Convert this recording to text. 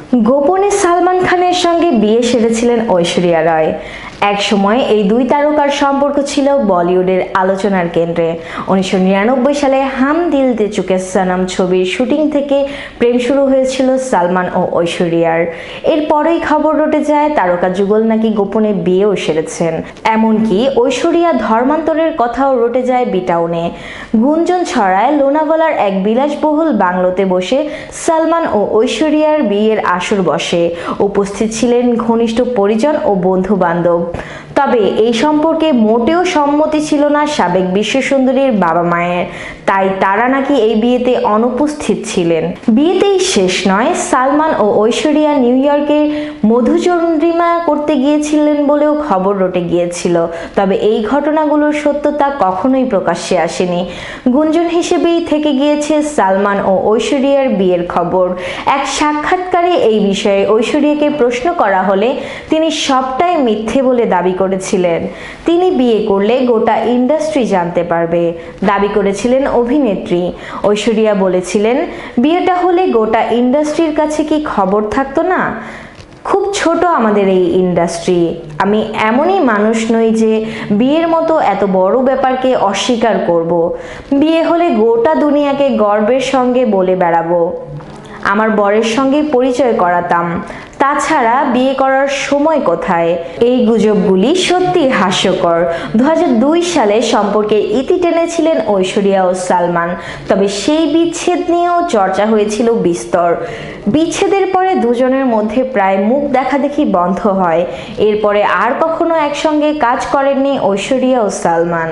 গোপনে সালমান খানের সঙ্গে বিয়ে সেরেছিলেন ঐশ্বরিয়া রায়। একসময় এই দুই তারকার সম্পর্ক ছিল বলিউডের আলোচনার কেন্দ্রে। 1999 সালে হাম দিল দে চুকে সনম ছবির শুটিং থেকে প্রেম শুরু হয়েছিল সালমান ও ঐশ্বরিয়ার। এরপরেই খবর রটে যায় তারকা যুগল নাকি গোপনে বিয়েও সেরেছেন। এমনকি ঐশ্বরিয়া ধর্মান্তরের কথাও রটে যায় বিটাউনে। গুঞ্জন ছড়ায় লোনাভালার এক বিলাসবহুল বাংলোতে বসে সালমান ও ঐশ্বরিয়ার বিয়ের আসর বসে। উপস্থিত ছিলেন ঘনিষ্ঠ পরিজন ও বন্ধু বান্ধব। তবে এই সম্পর্কে মোটেও সম্মতি ছিল না সাবেক বিশ্বসুন্দরীর বাবা মায়ের, তাই তারা নাকি এই বিয়েতে অনুপস্থিত ছিলেন। বিয়েতেই শেষ নয়, সালমান ও ঐশ্বরিয়া নিউ ইয়র্কের মধুচন্দ্রিমা করতে গিয়েছিলেন বলেও খবর রটে গিয়েছিল। তবে এই ঘটনাগুলোর সত্যতা কখনোই প্রকাশ্যে আসেনি। গুঞ্জন হিসেবেই থেকে গিয়েছে সালমান ও ঐশ্বরিয়ার বিয়ের খবর। এক সাক্ষাৎকারে এই বিষয়ে ঐশ্বরিয়াকে প্রশ্ন করা হলে তিনি সবটাই মিথ্যে বলে দাবি করেছিলেন। তিনি বিয়ে করলে গোটা ইন্ডাস্ট্রি জানতে পারবে, দাবি করেছিলেন অভিনেত্রী। ঐশ্বরিয়া বলেছিলেন, বিয়েটা হলে গোটা ইন্ডাস্ট্রির কাছে কি খবর থাকতো না? খুব ছোট আমাদের এই ইন্ডাস্ট্রি। আমি এমনই মানুষ নই যে বিয়ের মতো এত বড় ব্যাপারকে অস্বীকার করব। বিয়ে হলে গোটা দুনিয়াকে গর্বের সঙ্গে বলে বেড়াবো, আমার বরের সঙ্গে পরিচয় করাতাম। তাছাড়া বিয়ে করার সময় কোথায়? এই গুজবগুলি সত্যি হাস্যকর। 2002 সালে সম্পর্কে ইতি টেনেছিলেন ঐশ্বরিয়া ও সালমান। তবে সেই বিচ্ছেদ নিয়েও চর্চা হয়েছিল বিস্তর। বিচ্ছেদের পরে দুজনের মধ্যে প্রায় মুখ দেখাদেখি বন্ধ হয়। এরপরে আর কখনো একসঙ্গে কাজ করেননি ঐশ্বরিয়া ও সালমান।